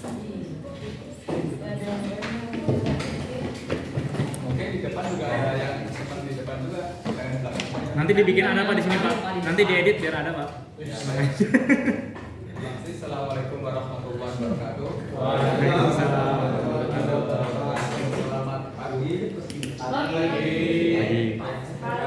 Oke, di depan juga ada yang seperti di depan juga. Nanti dibikin ada Pak di sini Pak. Nanti diedit biar ada Pak. Ya, Assalamualaikum warahmatullahi wabarakatuh. Waalaikumsalam. Selamat pagi.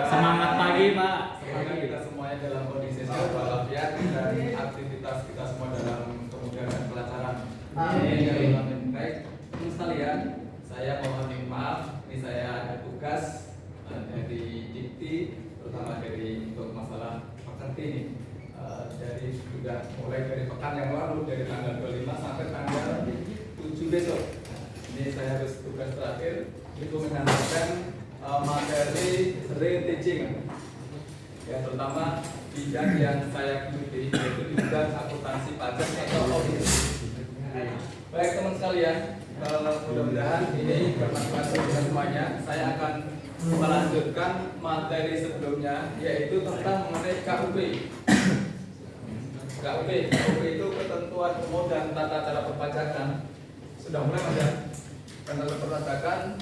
Semangat pagi Pak. Semoga kita semuanya dalam kondisi sehat walafiat dan aktivitas kita semua dalam kemudahan dan kelancaran. Amin. Baik, teman sekalian, saya mohon maaf. Ini saya ada tugas dari Dikti, terutama dari untuk masalah pekerti ini. Dari sudah mulai dari pekan yang lalu dari tanggal 25 sampai tanggal 7 besok. Ini saya harus tugas terakhir itu menyampaikan materi reteaching. Ya, terutama bidang yang saya geluti yaitu di bidang akuntansi pajak atau audit. Baik teman sekalian, mudah-mudahan ini bermanfaat bagi kita semuanya. Saya akan melanjutkan materi sebelumnya yaitu tentang mengenai KUP. KUP itu ketentuan umum dan tata cara perpajakan. Sudah mulai ada tata perpajakan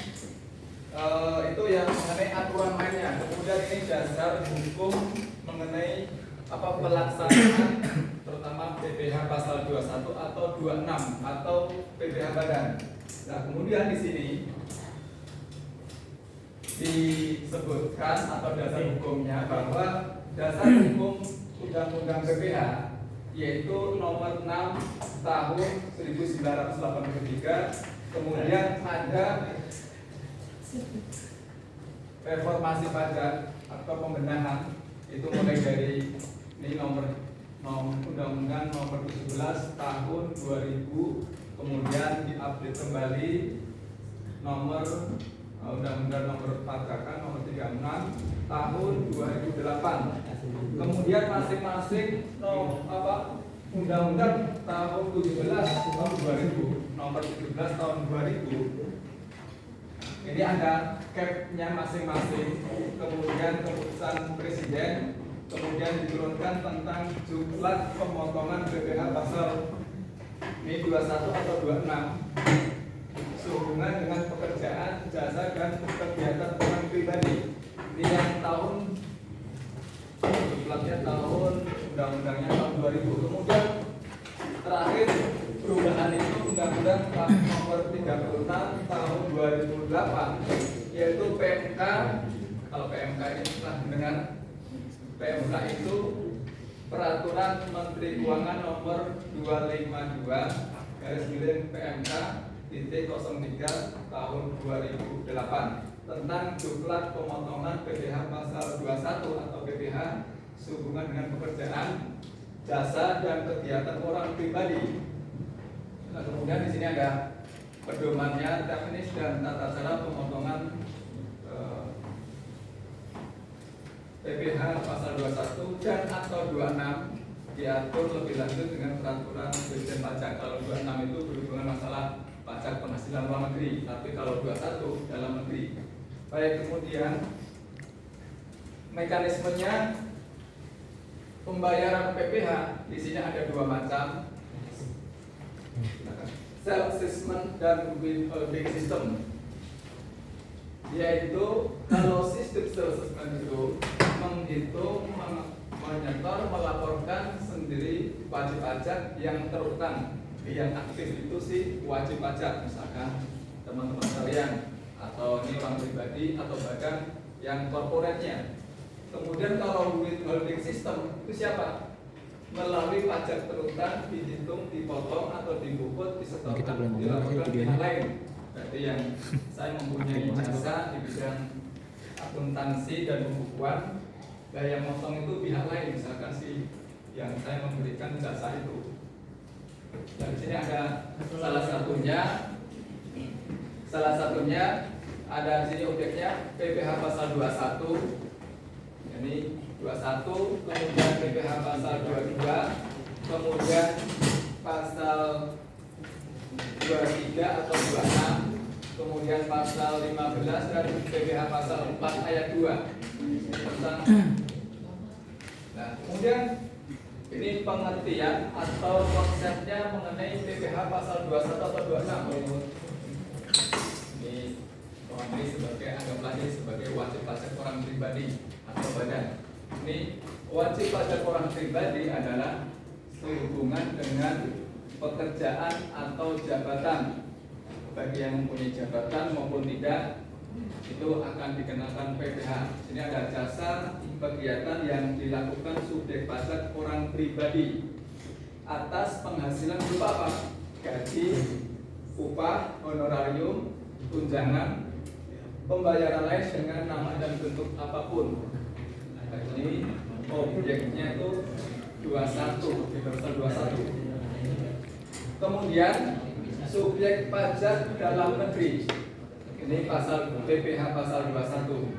itu yang mengenai aturan mainnya. Kemudian ini dasar hukum mengenai pelaksanaan terutama PPh pasal 21 atau 26 atau PPh badan. Nah, kemudian di sini disebutkan atau dasar hukumnya bahwa dasar hukum Undang-Undang PPh yaitu nomor 6 tahun 1983. Kemudian ada reformasi pajak atau pembenahan itu mulai dari ini Undang-Undang nomor 17 tahun 2000, kemudian diupdate kembali nomor Undang-Undang nomor pajakan nomor 36 tahun 2008. Kemudian masing-masing Undang-Undang tahun 17 tahun 2000, nomor 17 tahun 2000. Ini ada cap-nya masing-masing. Kemudian keputusan presiden, kemudian diturunkan tentang jumlah pemotongan PPh pasal ini 21 atau 26 sehubungan dengan pekerjaan, jasa dan kegiatan orang pribadi. Ini yang tahun jumlahnya tahun undang-undangnya tahun 2000. Kemudian terakhir perubahan itu Undang-Undang nomor 36 tahun 2008 yaitu PMK. Kalau PMK ini setelah mendengar PMK itu Peraturan Menteri Keuangan nomor 252 garis miring PMK titik 03 tahun 2008 tentang jumlah pemotongan PPh pasal 21 atau PPh sehubungan dengan pekerjaan, jasa dan kegiatan orang pribadi. Nah, kemudian di sini ada pedomannya, teknis dan tata cara pemotongan PPh pasal 21 dan atau 26 diatur lebih lanjut dengan peraturan Dirjen Pajak. Kalau 26 itu berhubungan masalah pajak penghasilan luar negeri, tapi kalau 21 dalam negeri. Baik, kemudian mekanismenya pembayaran PPh di sini ada dua macam. Self assessment dan withholding system, yaitu kalau sistem self assessment itu menghitung, menyetor, melaporkan sendiri wajib pajak yang terutang. Yang aktif itu sih wajib pajak, misalkan teman-teman sekalian atau ini orang pribadi atau bahkan yang korporatnya. Kemudian kalau withholding system itu siapa? Melalui pajak terutang dihitung, dipotong atau dibukut, disetorkan, dilaporkan pihak lain. Berarti yang saya mempunyai jasa di bidang akuntansi dan pembukuan, dan yang motong itu pihak lain, misalkan si yang saya memberikan jasa itu. Dan di sini ada salah satunya ada di sini objeknya PPh pasal 21. Ini 21, kemudian PPh pasal 22, kemudian pasal 23 atau 26, kemudian pasal 15 dan PPh pasal 4 ayat 2 tentang. Nah, kemudian ini Ini pengertian atau konsepnya mengenai PPh pasal 21 atau 26. Ini sebagai anggaplah ini sebagai wajib pajak orang pribadi atau badan. Ini wajib pajak orang pribadi adalah sehubungan dengan pekerjaan atau jabatan. Bagi yang mempunyai jabatan maupun tidak, itu akan dikenakan PPh. Sini ada jasa kegiatan yang dilakukan subjek pajak orang pribadi atas penghasilan berupa apa? Gaji, upah, honorarium, tunjangan, pembayaran lain dengan nama dan bentuk apapun. Nah, ini objeknya itu 21 di pasal 21. Kemudian subjek pajak dalam negeri. Ini pasal PPh pasal 21.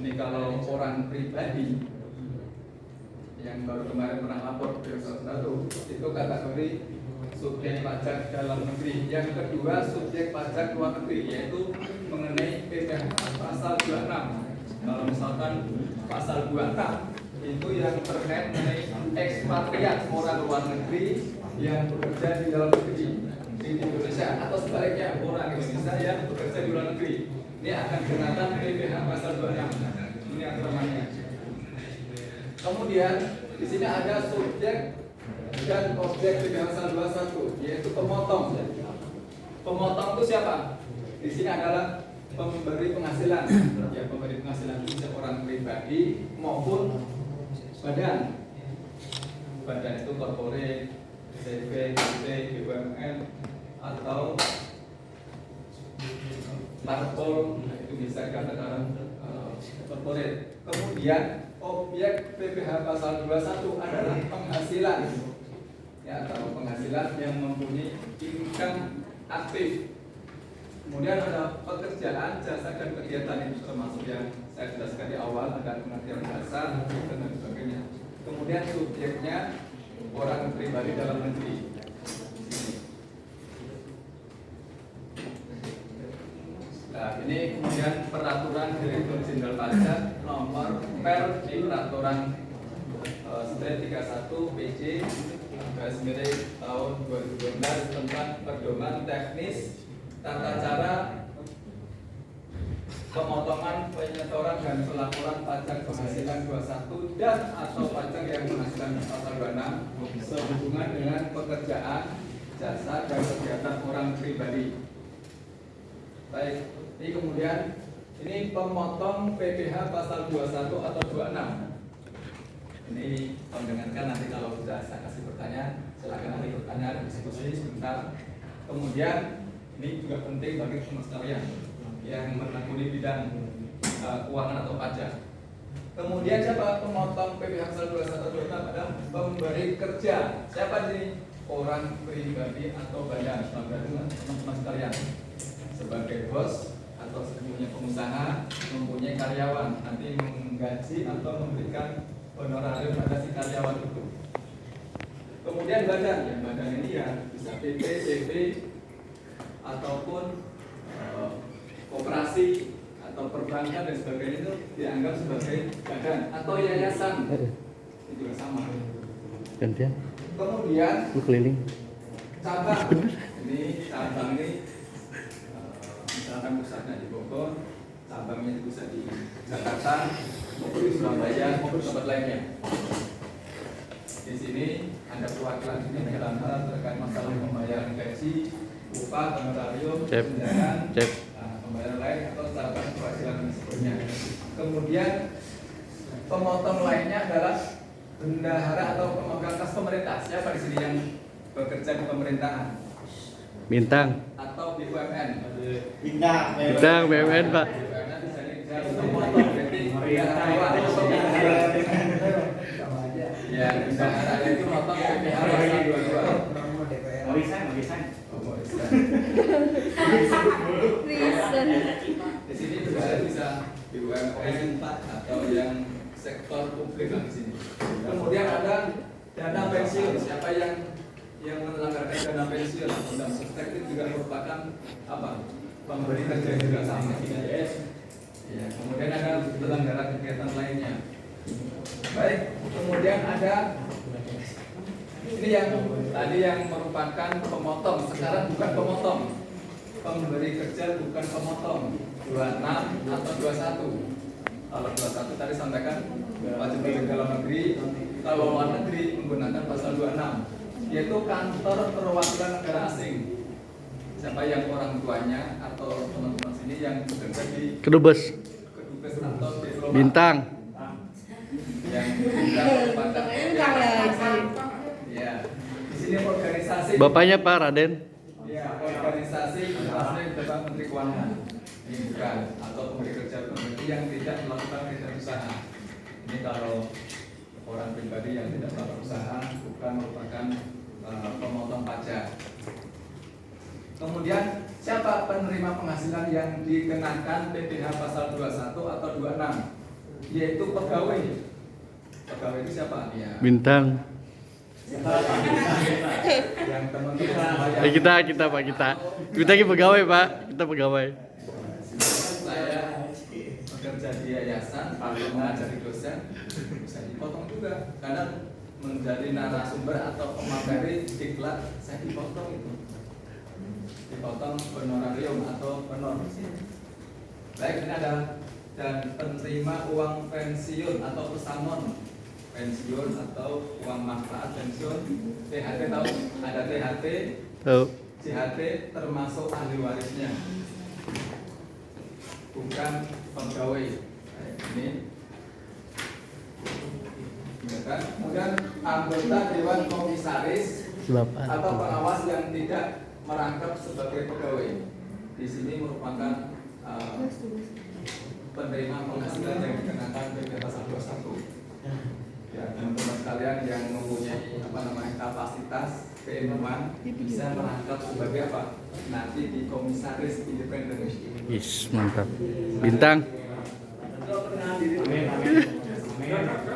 Ini kalau orang pribadi yang baru kemarin pernah lapor ke Satu, itu kategori subjek pajak dalam negeri. Yang kedua subjek pajak luar negeri, yaitu mengenai PPh pasal 26. Kalau misalkan pasal 26 itu yang terkait mengenai ekspatriat orang luar negeri yang bekerja di dalam negeri di Indonesia, atau sebaliknya orang Indonesia yang bekerja di luar negeri. Ini akan dikenakan PPh pasal 26. Ini ancamannya. Kemudian di sini ada subjek dan objek PPh pasal 21, yaitu pemotong. Pemotong itu siapa? Di sini adalah pemberi penghasilan. Ya, pemberi penghasilan itu orang pribadi maupun badan. Badan itu korporat, CV, PT, BUMN, atau parpol, itu bisa dikatakan korporat. Kemudian objek PPh pasal 21 adalah penghasilan, ya, atau penghasilan yang mempunyai income aktif. Kemudian ada pekerjaan, jasa dan kegiatan, itu termasuk yang saya jelaskan di awal, ada pengertian jasa dan sebagainya. Kemudian subjeknya orang pribadi dalam negeri. Nah, ini kemudian peraturan Direktur Jenderal Pajak nomor per peraturan 31 PJ tahun 2012 tentang pedoman teknis tata cara pemotongan, penyetoran dan pelaporan pajak penghasilan 21 dan atau pajak yang menghasilkan pasal 26 sehubungan dengan pekerjaan, jasa dan kegiatan orang pribadi. Baik, ini kemudian ini pemotong PPh pasal 21 atau 26. Ini mendengarkan, nanti kalau sudah saya kasih pertanyaan, silakan nanti bertanya, diskusi sebentar. Kemudian ini juga penting bagi teman sekalian yang menekuni bidang keuangan atau pajak. Kemudian siapa pemotong PPh pasal 21 atau 26 adalah pemberi kerja. Siapa ini? Orang pribadi atau badan. Teman-teman sekalian, sebagai bos atau sebagai pengusaha mempunyai karyawan, nanti menggaji atau memberikan honorarium pada si karyawan itu. Kemudian badan, yang badan ini ya bisa PT, CV ataupun koperasi atau perbankan dan sebagainya, itu dianggap sebagai badan atau yayasan, itu juga sama. Gantian. Kemudian keliling. cabang, ini cabang ini misalkan pusatnya di Bogor, cabangnya bisa di Jakarta, maupun di Surabaya, maupun tempat lainnya. Di sini ada perwakilan ini dalam hal terkait masalah pembayaran gaji, upah, honorarium, tunjangan, pembayaran lain atau cabang perwakilan dan sebagainya. Kemudian pemotong lainnya adalah bendahara atau pemegang kas pemerintah. Siapa di sini yang bekerja di pemerintahan? Bintang. Atau BUMN? Bintang BUMN, Pak. BUMN bisa jadi pemotong, berarti bendahara. Ya, bendahara itu motong PPh pasal 22. Di sini bendahara bisa BUMN atau yang sektor publik di sini. Kemudian ada dana pensiun. Siapa yang melanggarkan dana pensiun undang sostek itu juga merupakan apa? Pemberi kerja juga sama. Ya. Kemudian ada penyelenggara kegiatan lainnya. Baik, kemudian ada ini yang tadi yang merupakan pemotong, sekarang bukan pemotong. Pemberi kerja bukan pemotong 26 atau 21. Kalau 21 tadi sampaikan wajib balik dalam negeri, kalau luar negeri menggunakan pasal 26, yaitu kantor perwakilan negara asing. Siapa yang orang tuanya atau teman-teman sini yang bekerja di Kedubes. kedubes atau diplomat. Bintang. Yang merupakan ya. Di sini organisasi. Bapaknya Pak Raden. Ya, organisasi asli Bapak Menteri Keuangan. Ini bukan, atau pemberi kerja pemberi yang tidak melakukan kegiatan usaha. Ini kalau orang pribadi yang tidak melakukan usaha bukan merupakan pemotong pajak. Kemudian siapa penerima penghasilan yang dikenakan PPh pasal 21 atau 26? Yaitu pegawai. Pegawai itu siapa? Ya. Bintang. Yang teman-teman Kita Pak kita. Kita lagi pegawai Pak. Kita pegawai. saya bekerja di yayasan, mengajar di dosen, bisa dipotong juga karena menjadi narasumber atau pemateri diklat, saya dipotong itu, dipotong honorarium atau honor. Baik, ini ada dan penerima uang pensiun atau pesangon pensiun atau uang manfaat pensiun, THT tahu? Ada THT, Tahu. CHT termasuk ahli warisnya, bukan pegawai. Ini ya kan? Kemudian anggota Dewan Komisaris atau pengawas yang tidak merangkap sebagai pegawai. Di sini merupakan penerima penghasilan yang dikenakan PPh pasal 21. Ya, teman-teman sekalian yang mempunyai kapasitas keilmuan bisa merangkap sebagai apa? Nanti di komisaris independen. Yes, mantap. Bintang.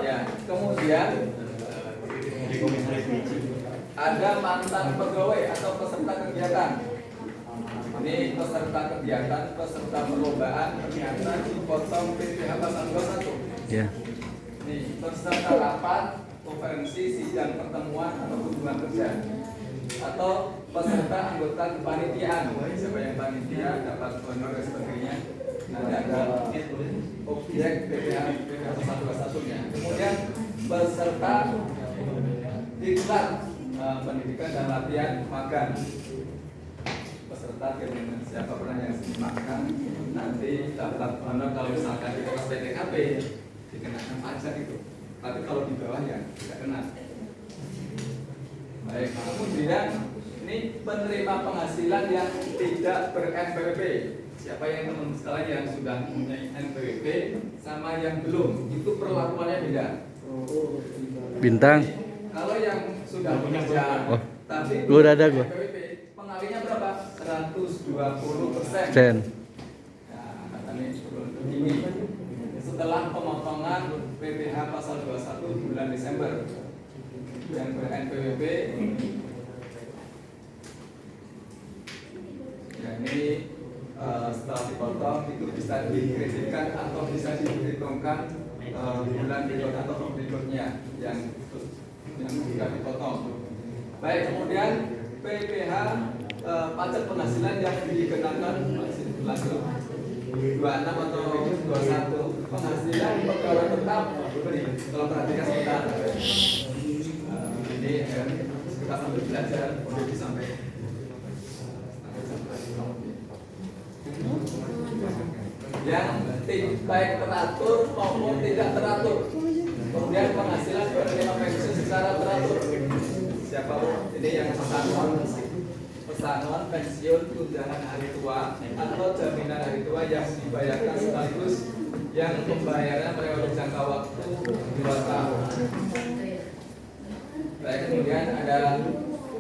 Ya, kemudian ada mantan pegawai atau peserta kegiatan. Ini peserta kegiatan, peserta perlombaan ternyata dipotong PPh pasal 21. Ya. Ini peserta rapat, konferensi, sidang pertemuan atau hubungan kerja, atau peserta anggota kepanitiaan. Siapa yang panitia dapat honor dan sebagainya. Nanti ada objek PPh pasal 21-nya. Kemudian peserta diklat pendidikan dan latihan magang. Peserta keinginan siapa pernah yang magang nanti dapat honor kalau misalkan di PTKP dikenakan pajak itu, tapi kalau di bawah ya tidak kena. Baik, kemudian ini penerima penghasilan yang tidak ber-NPWP. Siapa yang teman sekalian yang sudah mempunyai NPWP sama yang belum, itu perlakuannya beda. Bintang. Kalau yang sudah bekerja, tapi Gua udah ada gua. NPWP, pengalinya berapa? 120%. Sen. Nah, katanya ini setelah pemotongan PPh pasal 21 bulan Desember yang ber-NPWP, ya ini setelah dipotong itu bisa dikreditkan atau bisa diperhitungkan bulan berikutnya atau berikutnya yang sudah dipotong. Baik, kemudian PPh pajak penghasilan yang dikenakan masih berlanjut 26 atau 21 penghasilan pegawai tetap beri. Kalau perhatikan sebentar, ini kita sambil belajar kondisi sampai yang baik teratur maupun tidak teratur. Kemudian penghasilan penerima pensiun secara teratur. Siapa ini yang pesangon pensiun tunjangan hari tua atau jaminan hari tua yang dibayarkan sekaligus yang pembayaran periode jangka waktu 2 tahun. Baik, kemudian ada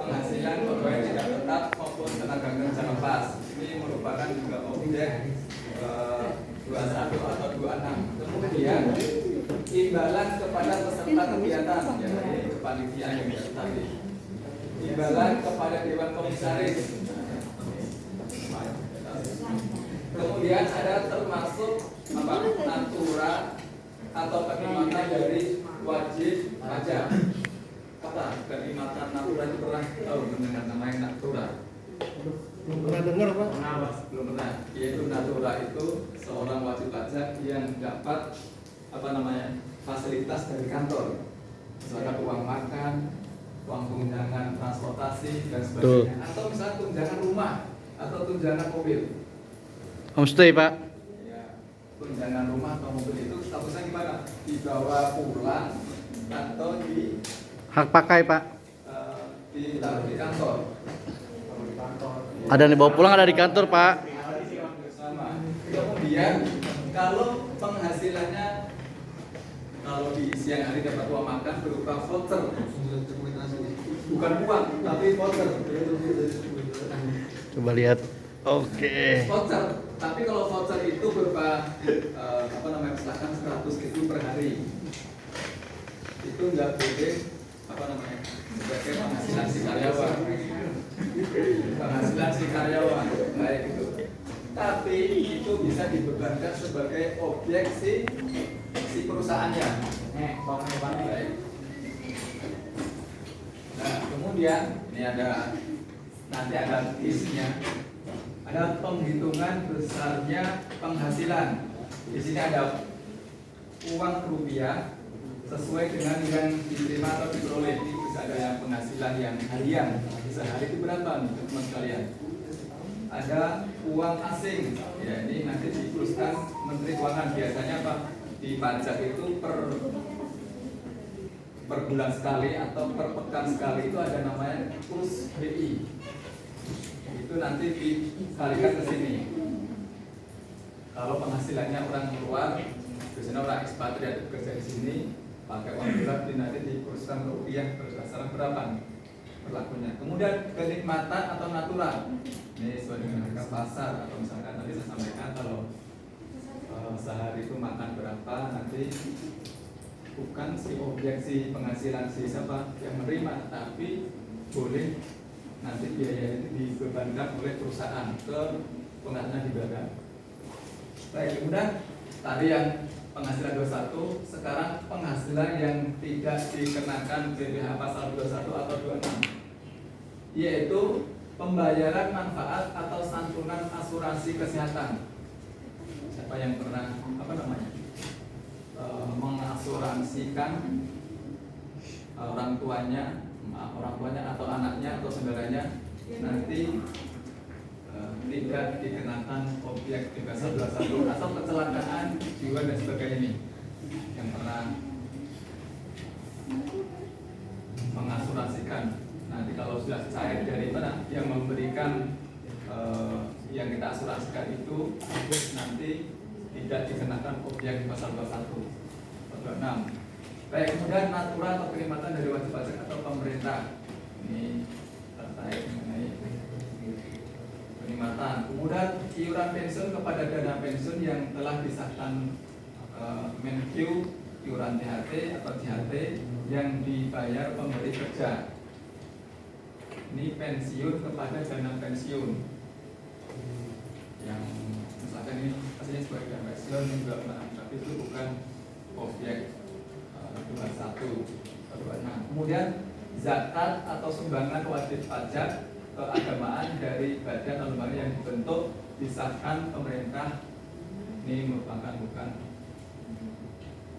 penghasilan pegawai tidak tetap maupun tenaga kerja lepas. Ini merupakan juga objek 21 atau 26. Kemudian imbalan kepada peserta kegiatan, ya ini kepanitiaan yang tadi. Imbalan kepada Dewan Komisaris. Kemudian ada termasuk natura atau kenikmatan dari wajib pajak. Apa kenikmatan natura itu pernah tahu mendengar namanya natura? Belum pernah dengar Pak. Belum pernah. Yaitu natura itu seorang wajib pajak yang dapat fasilitas dari kantor, misalkan uang makan, uang tunjangan transportasi dan sebagainya, atau misalnya tunjangan rumah atau tunjangan mobil. Homestay Pak. Ya, tunjangan rumah atau mobil itu statusnya gimana? Dibawa pulang atau Hak pakai Pak. ditaruh di kantor. Ada yang dibawa pulang, ada di kantor Pak. Sama. Kemudian kalau penghasilannya, kalau di siang hari dapat uang makan berupa voucher, bukan uang tapi voucher. Coba lihat. Oke. Voucher. Tapi kalau voucher itu berupa misalkan 100.000 per hari, itu nggak boleh sebagai penghasilan si karyawan. Penghasilan si karyawan, baik itu. Tapi itu bisa dibebankan sebagai objek si perusahaannya. Baik. Nah, kemudian ini nanti ada isinya. Ada penghitungan besarnya penghasilan. Di sini ada uang rupiah sesuai dengan yang diterima atau diperoleh. Ini bisa ada yang penghasilan yang harian. Sehari itu berapa nih teman sekalian? Ada uang asing. Ya, ini nanti dituliskan Menteri Keuangan. Biasanya Pak di pajak itu per bulan sekali atau per pekan sekali itu ada namanya kurs BI. Itu nanti dikalikan ke sini. Kalau penghasilannya orang luar, biasanya orang ekspatriat bekerja di sini, pakai uang dolar nanti dikurskan rupiah berdasarkan berapa nih berlakunya. Kemudian kenikmatan atau natura, ini sesuai dengan harga pasar atau misalkan tadi saya sampaikan kalau sehari itu makan berapa, nanti bukan si objek si penghasilan si siapa yang menerima, tapi boleh nanti biaya itu dibebankan oleh perusahaan ke penghasilan di belakang. Baik, kemudian tadi yang penghasilan 21, sekarang penghasilan yang tidak dikenakan PPh pasal 21 atau 26, yaitu pembayaran manfaat atau santunan asuransi kesehatan. Siapa yang pernah mengasuransikan orang tuanya atau anaknya atau saudaranya nanti tidak dikenakan objek pasal 21 atau kecelakaan jiwa dan sebagainya ini, yang pernah mengasuransikan. Nanti kalau sudah cair dari mana yang memberikan yang kita asuransikan itu nanti tidak dikenakan objek pasal 21 atau 26. Baik, kemudian natura atau kenikmatan dari wajib pajak atau pemerintah. Ini terkait mengenai kenikmatan. Kemudian iuran pensiun kepada dana pensiun yang telah disahkan Menq, iuran THT atau JHT yang dibayar pemberi kerja. Ini pensiun kepada dana pensiun yang misalkan ini aslinya sebagai dana pensiun juga, tapi itu bukan objek 21 atau 26. Kemudian zakat atau sumbangan wajib pajak keagamaan dari badan atau lembaga yang dibentuk disahkan pemerintah, ini merupakan bukan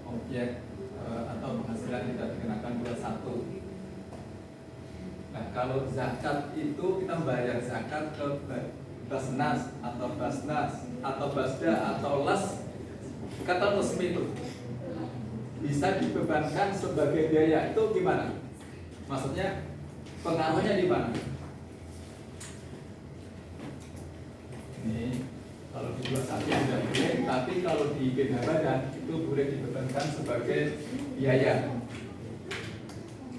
objek atau penghasilan tidak dikenakan 21. Nah, kalau zakat itu kita bayar zakat ke Basnas atau Basnas atau Basda atau Las, kata resmi itu bisa dibebankan sebagai biaya. Itu gimana? Maksudnya pengaruhnya di mana? Ini kalau di 21 tidak boleh, tapi kalau di beda badan itu boleh dibebankan sebagai biaya.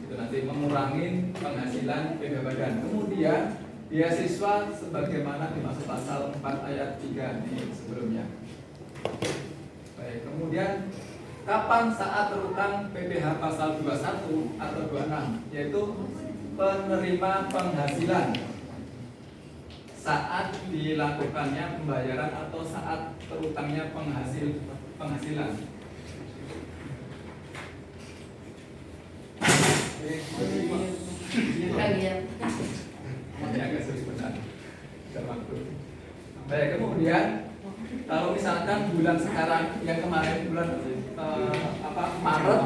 Itu nanti mengurangi penghasilan beda badan. Kemudian beasiswa sebagaimana dimaksud pasal 4 ayat 3 ini sebelumnya. Baik, kemudian kapan saat terutang PPh pasal 21 atau 26, yaitu penerima penghasilan saat dilakukannya pembayaran atau saat terutangnya penghasilan. Ini agak sulit benar. Tidak waktu. Baik, kemudian kalau misalkan bulan sekarang yang kemarin bulan Maret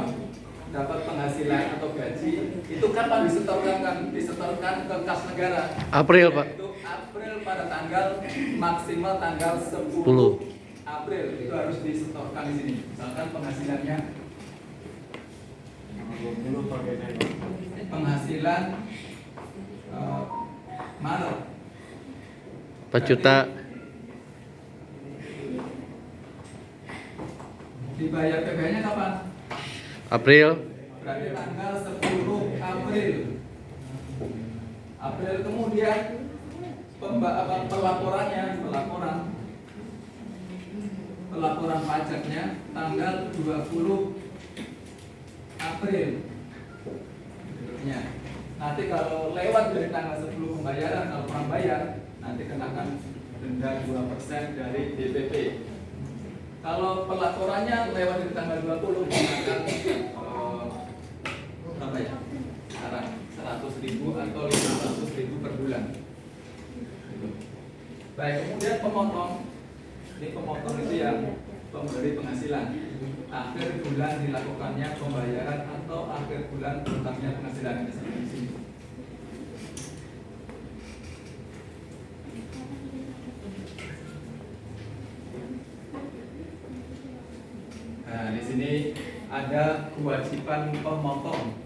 dapat penghasilan atau gaji itu kapan disetorkan ke kas negara? April, Pak. Itu April pada tanggal maksimal tanggal 10 April itu harus disetorkan di sini. Misalkan penghasilannya penghasilan Maret 4 juta. Dibayar PPh-nya kapan? April. Berarti tanggal 10 April. April kemudian pelaporan pajaknya tanggal 20 April. Berikutnya. Nanti kalau lewat dari tanggal 10 pembayaran, kalau kurang bayar, nanti kenakan denda 2% dari DPP. Kalau pelaporannya lewat dari tanggal 20 kenakan berapa ya? Sekarang 100.000 atau 500.000 per bulan. Gitu. Baik, kemudian pemotong. Ini pemotong itu yang pemberi penghasilan. Akhir bulan dilakukannya pembayaran atau akhir bulan tentangnya penghasilan di sini. Nah, di sini ada kewajiban pemotong,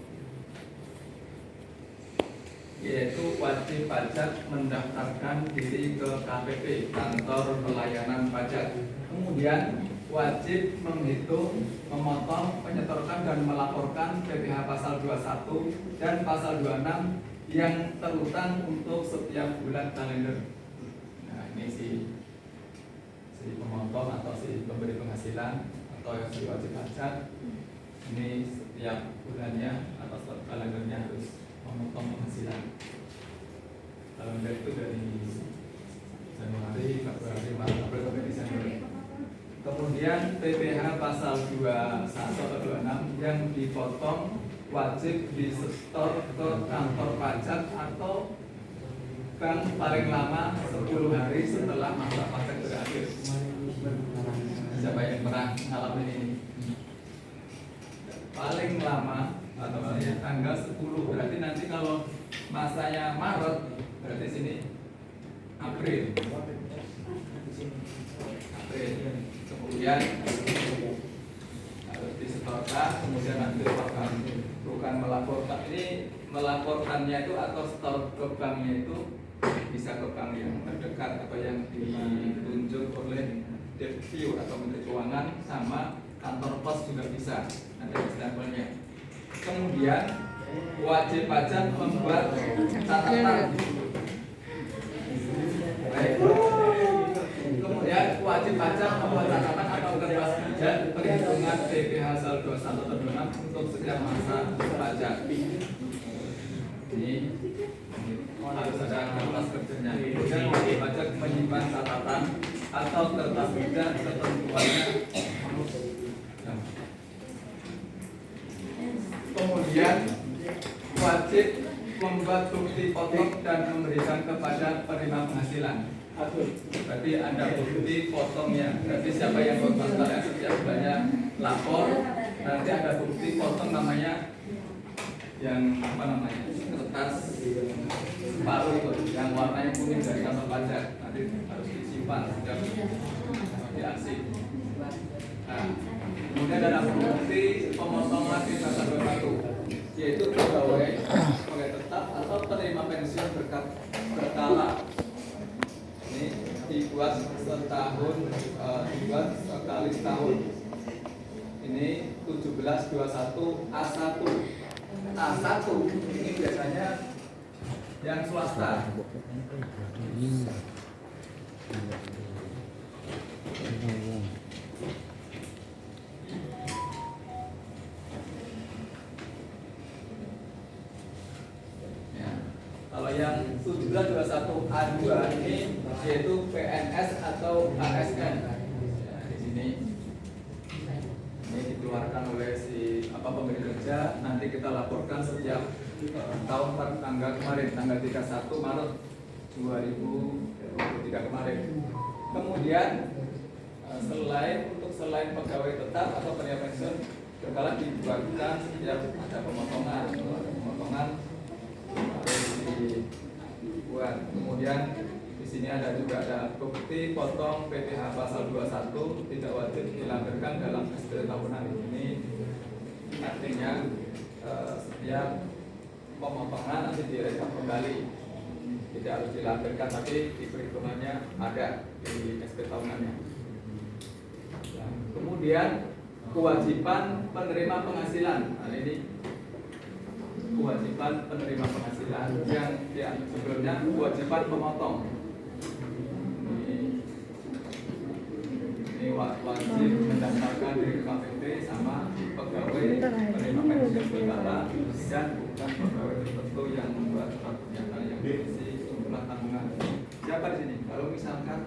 yaitu wajib pajak mendaftarkan diri ke KPP, kantor pelayanan pajak. Kemudian wajib menghitung, memotong, menyetorkan dan melaporkan PPh pasal 21 dan pasal 26 yang terutang untuk setiap bulan kalender. Nah, ini si pemotong atau si pemberi penghasilan atau yang si wajib pajak ini setiap bulannya atau setiap kalendernya harus memotong penghasilan. Kalender itu dari Januari, Februari, Maret, April sampai Desember. Kemudian PPh pasal 21 atau 26 yang dipotong wajib disetor ke kantor pajak atau bank paling lama 10 hari setelah masa pajak berakhir. Siapa yang pernah ngalamin ini? Paling lama atau tanggal 10, berarti nanti kalau masanya Maret, berarti sini April. Kemudian harus disetorkan, kemudian nanti bukan melaporkan. Ini melaporkannya itu atau setor ke banknya itu bisa ke bank yang terdekat atau yang ditunjuk oleh Devview atau Menteri Keuangan, sama kantor pos juga bisa. Nanti stempelnya. Kemudian wajib pajak membuat catatan. Baik. Kemudian wajib pajak membuat catatan atau kertas kerja perhitungan PPh pasal 21 atau 26 untuk setiap masa pajak. Ini harus ada kertas kerjanya. Kemudian wajib pajak menyimpan catatan atau kertas kerja ketentuannya. Kemudian wajib membuat bukti potong dan memberikan kepada penerima penghasilan. Berarti ada bukti potongnya. Berarti siapa yang bermasalah setiap bulannya lapor, nanti ada bukti potong namanya yang kertas separuh itu yang warnanya kuning dari kantor pajak, nanti harus disimpan sejak diarsip. Nah, kemudian ada bukti pemotongan di pasal 21, yaitu pegawai tetap atau penerima pensiun berkala. Ini dibuat setahun, dibuat sekali setahun. Ini 1721 A1. A1 ini biasanya yang swasta. Kalau yang 1721 A2 ini yaitu PNS atau ASN. Ya, di sini ini dikeluarkan oleh si pemberi kerja ada nanti kita laporkan setiap tahun per tanggal kemarin, tanggal 31 Maret 2023 kemarin. Kemudian selain pegawai tetap atau penerima pensiun berkala dibuatkan setiap ada pemotongan harus dibuat. Kemudian di sini ada juga ada bukti potong PPh pasal 21 tidak wajib dilampirkan dalam SPT tahunan. Ini artinya setiap pemotongan nanti direkam kembali, tidak harus dilampirkan tapi di perhitungannya ada di SPT tahunannya. Kemudian kewajiban penerima penghasilan. Nah, ini kewajiban penerima penghasilan yang sebelumnya kewajiban pemotong. Ini wajib mendaftarkan di KPP sama pegawai penerima pensiun sementara dan bukan pegawai tertentu yang membuat surat pernyataan yang berisi jumlah tanggungan. Siapa di sini? Kalau misalkan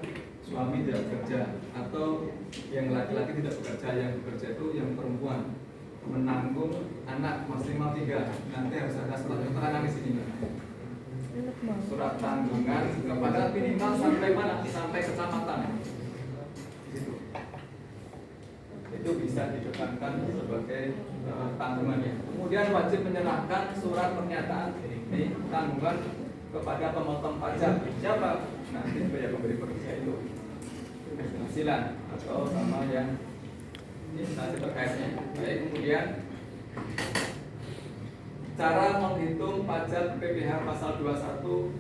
suami tidak bekerja atau yang laki-laki tidak bekerja, yang bekerja itu yang perempuan menanggung anak maksimal 3, nanti harus ada surat keterangan di sini. Surat tanggungan kepada minimal sampai mana? Sampai kecamatan. Itu bisa ditekankan sebagai tanggungannya. Kemudian wajib menyerahkan surat pernyataan ini tanggungan kepada pemotong pajak. Siapa? Nanti pemberi pekerja itu penghasilan atau sama yang instansi terkaitnya. Baik, kemudian cara menghitung pajak PPh pasal 21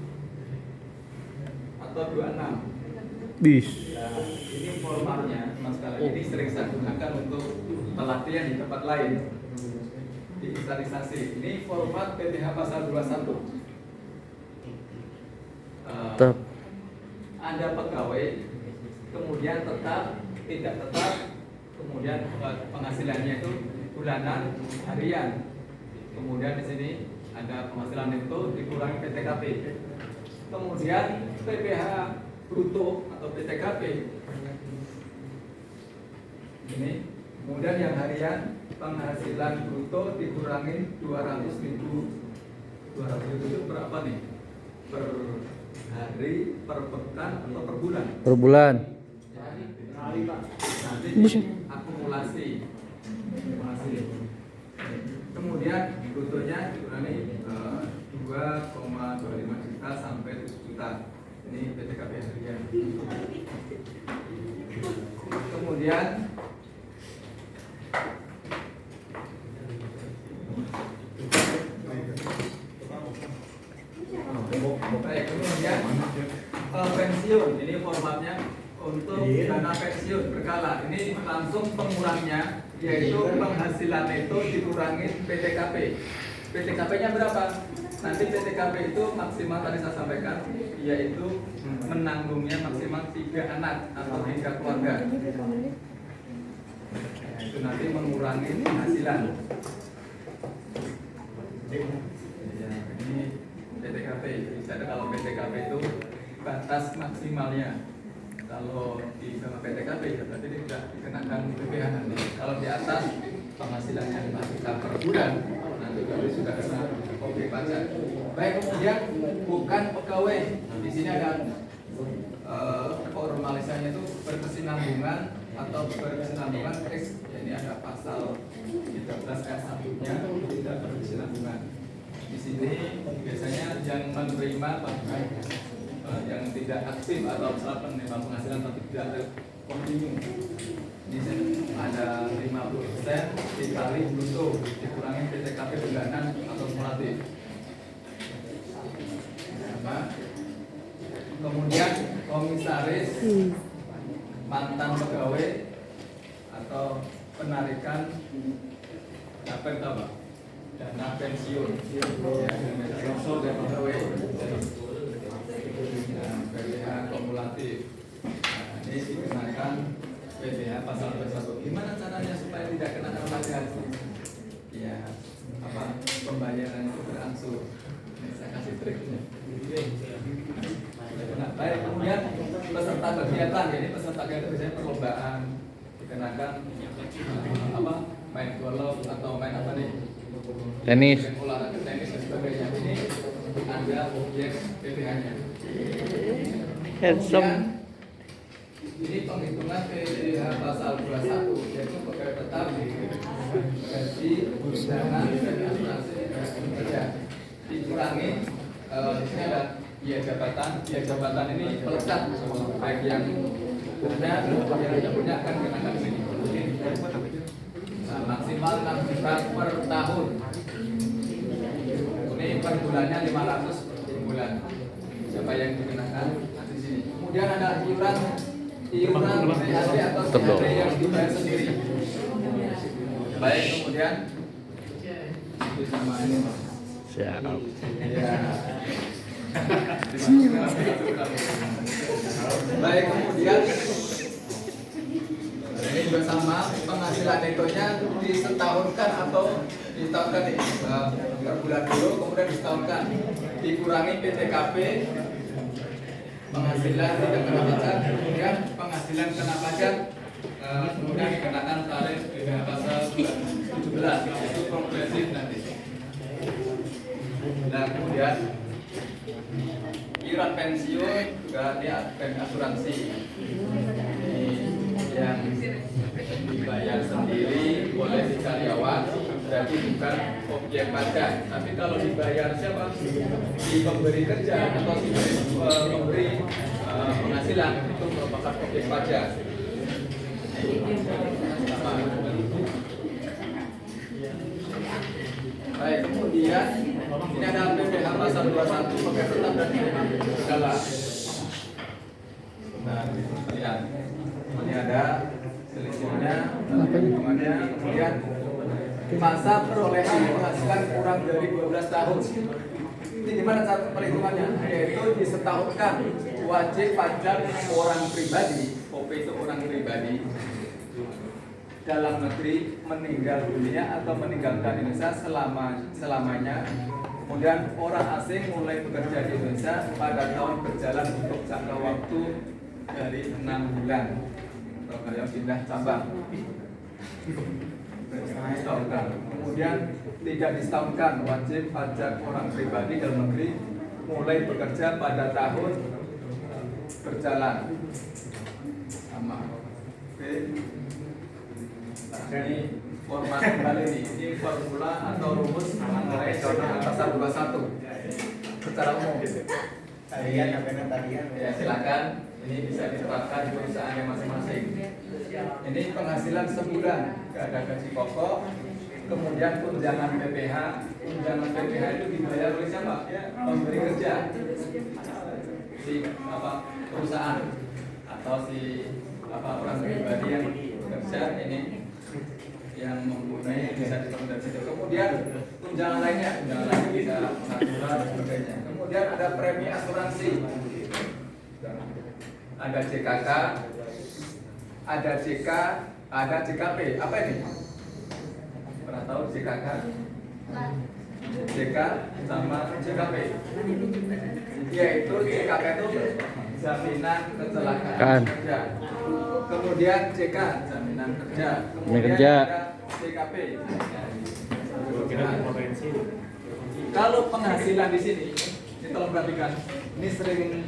atau 26. Nah, ini formatnya mas sekalian, ini sering saya gunakan untuk pelatihan di tempat lain di instansasi. Ini format PPh pasal 21. Ada pegawai, kemudian tetap, tidak tetap, kemudian penghasilannya itu bulanan, harian. Kemudian di sini ada penghasilan itu dikurangi PTKP. Kemudian PPh bruto atau PTKP. Ini. Kemudian yang harian penghasilan bruto dikurangi 200.000. 200.000 itu berapa nih? Per hari, per pekan atau per bulan? Per bulan. Nanti ini akumulasi. Kemudian brutonya dikurangi 2,25 juta sampai 7 juta. Ini PTKP harian. Kemudian pensiun, ini formatnya untuk dana pensiun berkala. Ini langsung pengurangnya, yaitu penghasilan itu dikurangi PTKP. PTKP-nya berapa? Nanti PTKP itu maksimal tadi saya sampaikan, yaitu menanggungnya maksimal 3 anak atau 3 keluarga. Itu nanti mengurangi penghasilan. Ya, ini PTKP. Misalnya kalau PTKP itu batas maksimalnya. Kalau di bawah PTKP ya berarti tidak dikenakan PPh nanti. Kalau di atas penghasilannya 5 juta per bulan, nanti baru sudah kena objek pajak. Baik, kemudian bukan pegawai. Di sini ada formalisasinya itu berkesinambungan atau berkesinambungan X. Ya, ini ada pasal 13 ayat 1-nya tidak berkesinambungan. Di sini biasanya yang menerima yang tidak aktif atau salah penerima penghasilan tapi tidak kontinu. Di sini ada 50% dikali bruto dikurangi PTKP bulanan atau kumulatif. Kemudian komisaris mantan pegawai atau penarikan dana pensiun dari pegawai. PPh kumulatif. Nah, ini dikenakan PPh pasal 21. Gimana caranya supaya tidak kenakan pajak? Ya, pembayaran itu berangsur. Ini saya kasih triknya. Baik, kemudian peserta kegiatan. Jadi peserta kegiatan biasanya perlombaan dikenakan main golf atau main apa nih? Tenis. olahraga tenis dan sebagainya. Ini ada objek PPh-nya. Handsome. Ini penghitungan PPh pasal 21 yaitu pegawai tetap gaji tunjangan dan asuransi kerja dikurangi di sini ada biaya jabatan ini melekat baik yang punya yang tidak punya akan dikenakan ini. Nah, maksimal 6 juta per tahun. Ini per bulannya 500 per bulan. Siapa yang dikenakan di sini. Kemudian ada iuran PHD atau PHD yang dibayar sendiri. Baik, kemudian itu sama ini. Siap. Ya. Baik, kemudian ini juga sama, penghasilan netonya disetahunkan atau disetahunkan per bulan dulu, kemudian disetahunkan, dikurangi PTKP, penghasilan tidak kena pajak, kemudian penghasilan kena pajak, kemudian dikenakan tarif PPh pasal 17 itu progresif nanti. Nah, kemudian iuran pensiun juga dia asuransi yang dibayar sendiri oleh si karyawan, berarti bukan objek pajak. Tapi kalau dibayar siapa? Si pemberi kerja atau si pemberi penghasilan itu merupakan objek pajak. Baik, kemudian ini ada PPh pasal 21 pegawai tetap dan segala. Nah, lihat. Ini ada selisihnya, hitungannya, kemudian masa perolehan penghasilan kurang dari 12 tahun. Ini gimana cara perhitungannya? Yaitu disetahunkan wajib pajak orang pribadi, OP itu orang pribadi dalam negeri meninggal dunia atau meninggalkan Indonesia selamanya. Kemudian orang asing mulai bekerja di Indonesia pada tahun berjalan untuk jangka waktu dari 6 bulan. Kalau pindah cabang, disetahunkan. Kemudian tidak disetahunkan wajib pajak orang pribadi dalam negeri mulai bekerja pada tahun berjalan. Sama. Oke. Nah, ini format kembali nih. Ini formula atau rumus mengenai pasal 21 secara umum. Ya, silakan. Ini bisa diterapkan di perusahaan masing-masing. Ini penghasilan sebulan, gak ada gaji pokok, kemudian tunjangan PPh. Tunjangan PPh itu dibayar oleh siapa? Pemberi kerja, si perusahaan atau si orang pribadi yang bekerja ini yang mempunyai bisa diterima dari situ. Kemudian tunjangan lainnya bisa pengaturan dan sebagainya. Kemudian ada premi asuransi. Ada JKK, ada JK, ada JKP. Apa ini? Pernah tahu JKK? JK sama JKP. Yaitu JKP itu jaminan kecelakaan kerja. Kemudian JK jaminan kerja. Kemudian ada JKP. Kalau penghasilan di sini, ini tolong perhatikan. Ini sering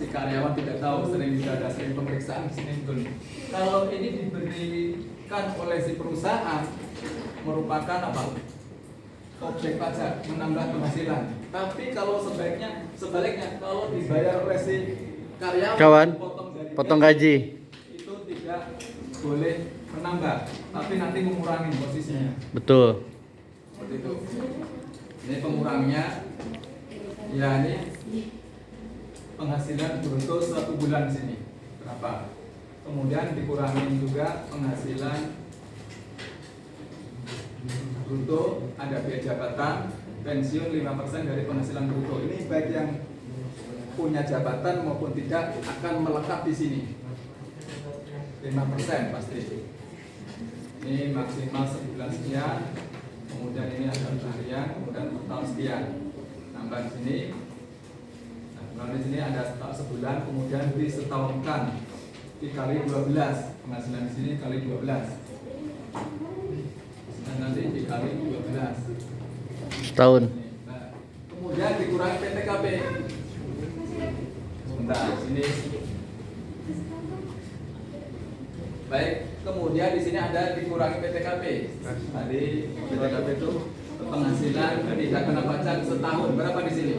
si karyawan tidak tahu, sering juga ada sering pemeriksaan di sini betul. Kalau ini diberikan oleh si perusahaan merupakan objek pajak, menambah penghasilan. Tapi kalau sebaliknya kalau dibayar oleh si karyawan potong gaji itu tidak boleh menambah, tapi nanti mengurangi posisinya. betul. Seperti itu. Ini pengurangnya. Ya, ini penghasilan bruto 1 bulan di sini berapa? Kemudian dikurangi juga penghasilan bruto, ada biaya jabatan, pensiun 5% dari penghasilan bruto. Ini baik yang punya jabatan maupun tidak akan melekat di sini. 5% pasti. Ini maksimal sebulan sekian. Kemudian ini ada harian, kemudian per tahun sekian. Nambah di sini. Nah, di sini ada sebulan, kemudian disetahunkan dikali 12. Penghasilan di sini kali 12. Dan nanti dikali 12. Setahun. Nah, kemudian dikurangi PTKP. Sebentar, sini. Baik, kemudian di sini ada dikurangi PTKP. Tadi PTKP itu penghasilan tidak kena pajak setahun. Berapa di sini?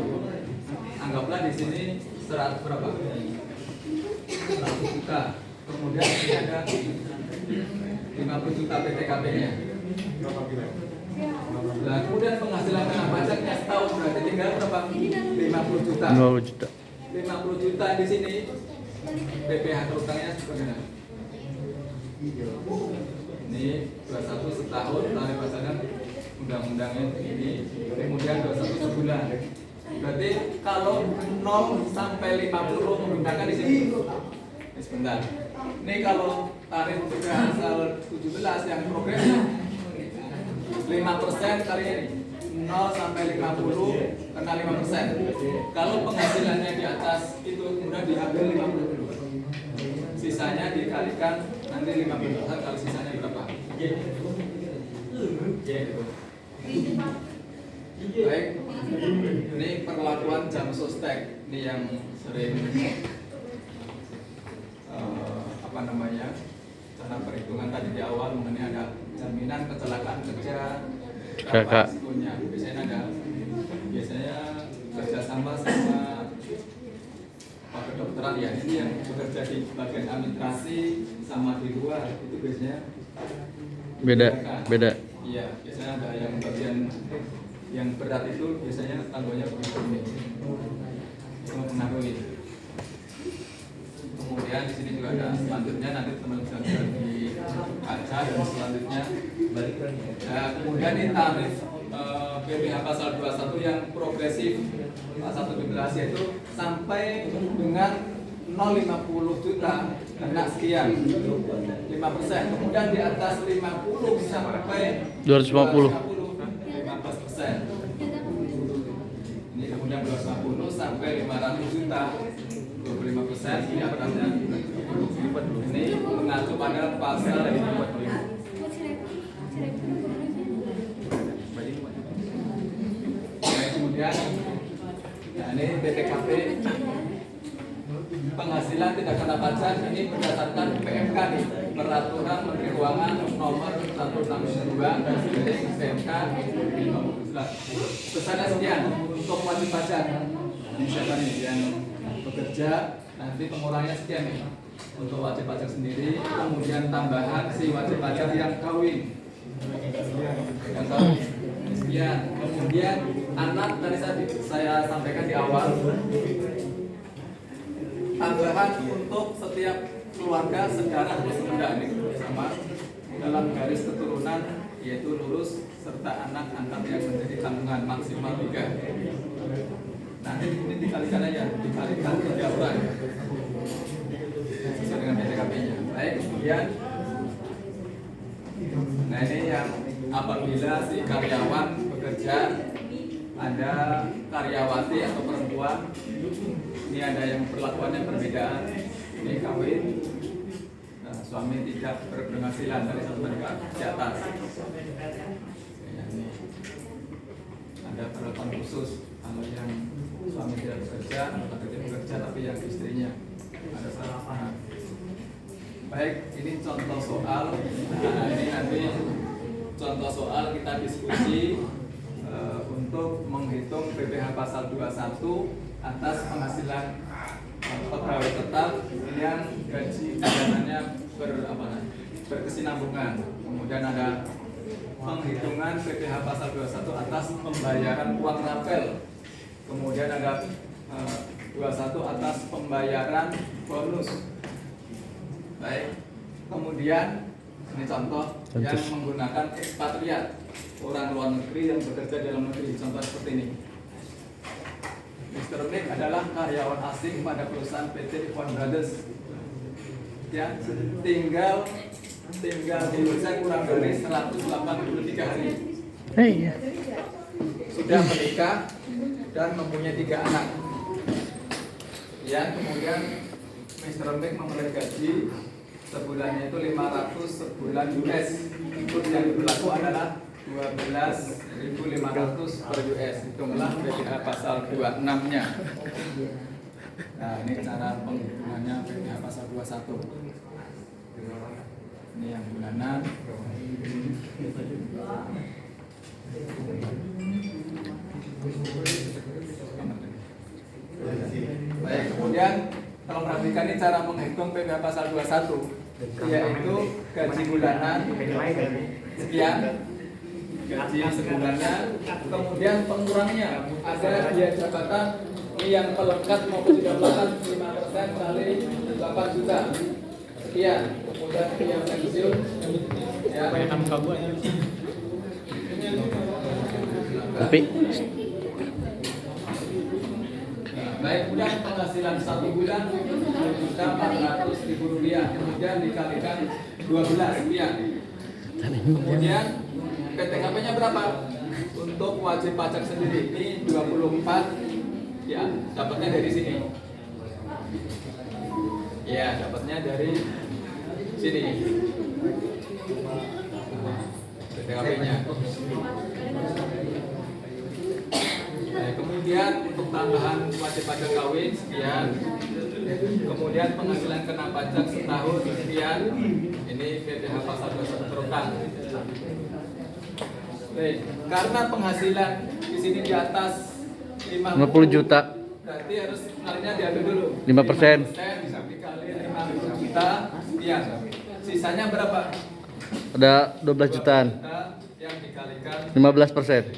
Anggaplah di sini 100 berapa? 100 juta. Kemudian di sini ada 50 juta PTKP-nya. Nah, kemudian penghasilan kena pajaknya setahun berarti tinggal berapa? 50 juta. 50 juta. 50 juta di sini. PPh terutangnya bagaimana? Ini 21 setahun tarif pasangan undang-undangnya ini, kemudian 21 sebulan. Berarti kalau 0 sampai 50 menggunakan di sini. Sebentar. Ini kalau tarif PPh asal 17 yang progresif 5% kali ini 0 sampai 50 kena 5%. Kalau penghasilannya di atas itu kemudian diambil 50 dulu. Sisanya dikalikan nanti 50% kali sisanya berapa? Baik. Ini perlakuan jam sostek. Ini yang sering apa namanya? Cara perhitungan tadi di awal mengenai ada jaminan kecelakaan kerja, berapa risikonya. Biasanya kerjasama sama Pak kedokteran ya, ini yang bekerja di bagian administrasi sama di luar itu biasanya Beda. Iya, biasanya ada yang bagian yang berat itu biasanya tanggungannya begitu ini, mempengaruhi. Kemudian di sini juga ada selanjutnya nanti teman-teman bisa dibaca dan selanjutnya balik lagi. Nah, kemudian ini tarif PPh pasal 21 yang progresif pasal 17 yaitu sampai dengan 0,50 juta kena sekian 5%. Kemudian di atas 50 sampai 250. 15%. Ini kemudian 250 sampai 500 juta 25%. Ini beratnya ini mengacu pada pasal 45. Kemudian, nah ini BPKP penghasilan tidak kena pajak ini berdasarkan PMK nih, Peraturan Menteri Keuangan Nomor 162 dari PMK 2017. Besarnya sekian untuk wajib pajak. Ini siapa nih yang bekerja nanti pengurangannya sekian nih untuk wajib pajak sendiri. Kemudian tambahan si wajib pajak yang kawin. Sekian. Kemudian anak tadi saya sampaikan di awal tambahan untuk setiap keluarga secara terus mendak sama dalam garis keturunan yaitu lulus serta anak angkat yang menjadi tanggungan maksimal 3. Nanti ini dikalikan aja, dikalikan 3 orang sesuai dengan PTKP-nya. Baik, kemudian nah ini yang apabila si karyawan bekerja ada karyawati atau perempuan, ini ada yang perlakuannya berbeda. Ini kawin, nah, suami tidak berpenghasilan dari satu mereka di atas. Ya, ini ada perlakuan khusus kalau yang suami tidak bekerja atau tidak bekerja tapi yang istrinya ada salah. Baik, ini contoh soal. Nah, ini nanti contoh soal kita diskusi untuk menghitung PPh pasal 21 atas penghasilan pegawai tetap yang gaji bulanannya berkesinambungan. Kemudian ada penghitungan PPh pasal 21 atas pembayaran uang rapel. Kemudian ada 21 atas pembayaran bonus. Baik. Kemudian ini contoh yang menggunakan ekspatriat, orang luar negeri yang bekerja di dalam negeri. Contoh seperti ini. Mr. Nick adalah karyawan asing pada perusahaan PT Ikhwan Brothers. Ya, tinggal di Indonesia kurang dari 183 hari. Sudah menikah dan mempunyai 3 anak. Ya, kemudian Mr. Nick memperoleh gaji sebulannya itu 500 sebulan US. Terus yang berlaku adalah 12.500 per US. Hitunglah PPh pasal 26-nya. Nah, ini cara penghitungannya PPh pasal 21. Ini yang bulanan. Baik, kemudian tolong perhatikan ini cara menghitung PPh pasal 21, yaitu gaji bulanan sekian, gaji sebulannya, kemudian pengurangnya ada biaya jabatan ini yang melekat maupun tidak melekat 5% kali 8 juta sekian, kemudian yang pensiun ya. Tapi Baik, kemudian penghasilan 1 bulan 2.400.000 rupiah, kemudian dikalikan 12 sekian. Kemudian PTKP-nya berapa? Untuk wajib pajak sendiri ini 24, ya dapatnya dari sini. Ya, dapatnya dari sini. PTKP-nya. Kemudian untuk tambahan wajib pajak kawin sekian, kemudian penghasilan kena pajak setahun sekian, ini PPh pasal 21 terutang. Baik, karena penghasilan di sini di atas 50 juta. berarti harus ngalinya diambil dulu 5%. bisa dikali 5 juta sekian. Sisanya berapa? Ada 12 jutaan. Yang dikalikan 15%.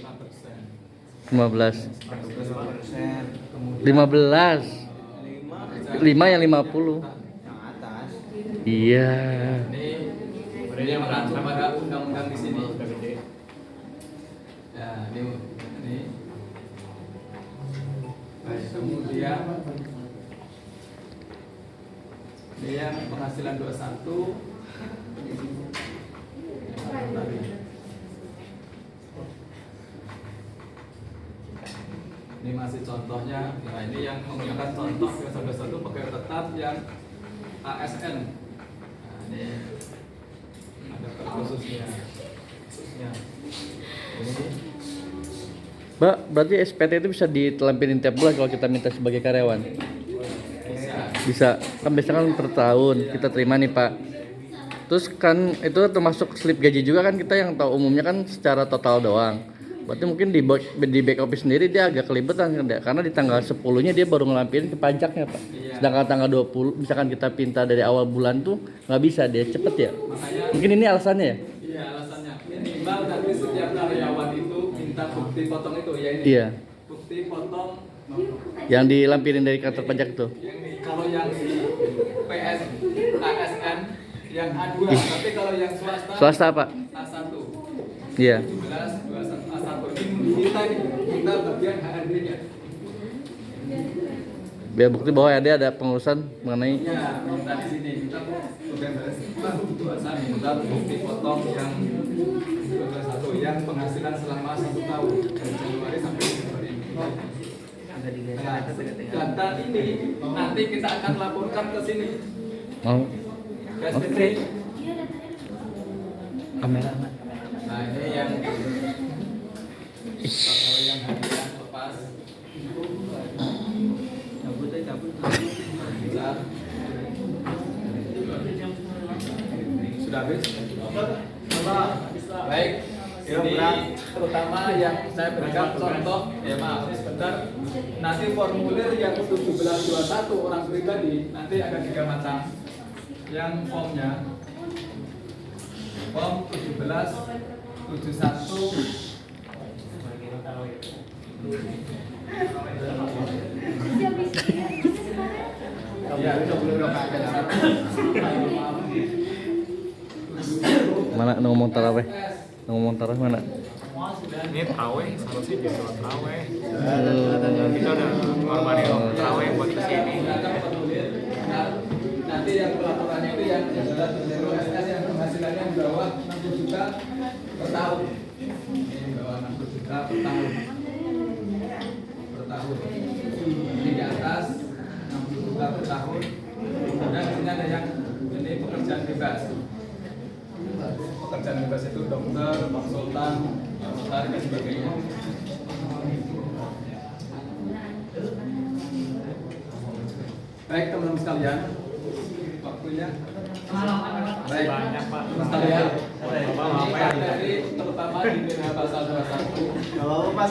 15. 15. 5 yang 50. Iya. Ini yang mengacu pada undang-undang di sini. Ya, ini. Baik, kemudian ini yang penghasilan 21. Ini masih contohnya. Nah, ini yang menggunakan contoh pasal 21 pegawai tetap yang ASN. Nah, ini ada khususnya. Ini Mbak, berarti SPT itu bisa ditelampirin tiap bulan kalau kita minta sebagai karyawan? Bisa. Kan biasanya kan per tahun kita terima nih Pak. Terus kan itu termasuk slip gaji juga kan, kita yang tahu umumnya kan secara total doang. Berarti mungkin di back office sendiri dia agak kelibetan kan, karena di tanggal 10-nya dia baru ngelampirin ke pajaknya Pak. Sedangkan tanggal 20 misalkan kita pinta dari awal bulan tuh nggak bisa, dia cepet ya. makanya Mungkin ini alasannya ya? iya alasannya. Minimal nanti setiap karyawan itu minta bukti potong itu ya ini. Iya. Bukti potong Yang dilampirin dari kantor pajak tuh. yang di, kalau yang di PS ASN yang A2, tapi kalau yang Swasta Pak? A1. Iya. 17 21 A1 ini kita bagian HRD-nya. Biar bukti bahwa ada pengurusan mengenai. Ya, minta di sini kita butuh asal minta bukti potong yang 21 yang penghasilan selama 1 tahun dari Januari sampai Februari. Nah, data ini nanti kita akan laporkan ke sini. Mau? Ke Oke. SPT. Kamera. Nah, ini yang kalau yang harian lepas. Sudah habis? Baik. Ini terutama yang saya berikan contoh, ya maaf sebentar. Nanti formulir yang 1721 orang pribadi nanti ada 3 macam. Yang formnya form 1771 ya, Mana ngomong taraweh? Ngomong taraweh mana? Ini traweh, seharusnya jadi sholat traweh. Kita udah ngorbanin traweh buat kesini. Nanti yang pelaporannya itu yang sudah terjadi OSS yang penghasilannya di bawah 60 juta per tahun. Ini di bawah 60 juta per tahun. Ini di atas 60 juta per tahun. Kemudian di sini ada yang ini pekerjaan bebas. pekerjaan bebas itu dokter, konsultan, notaris dan sebagainya. Baik teman-teman sekalian, waktunya. Baik, Banyak, Pak. teman sekalian. Ini materi terutama di pasal 21. Kalau Pak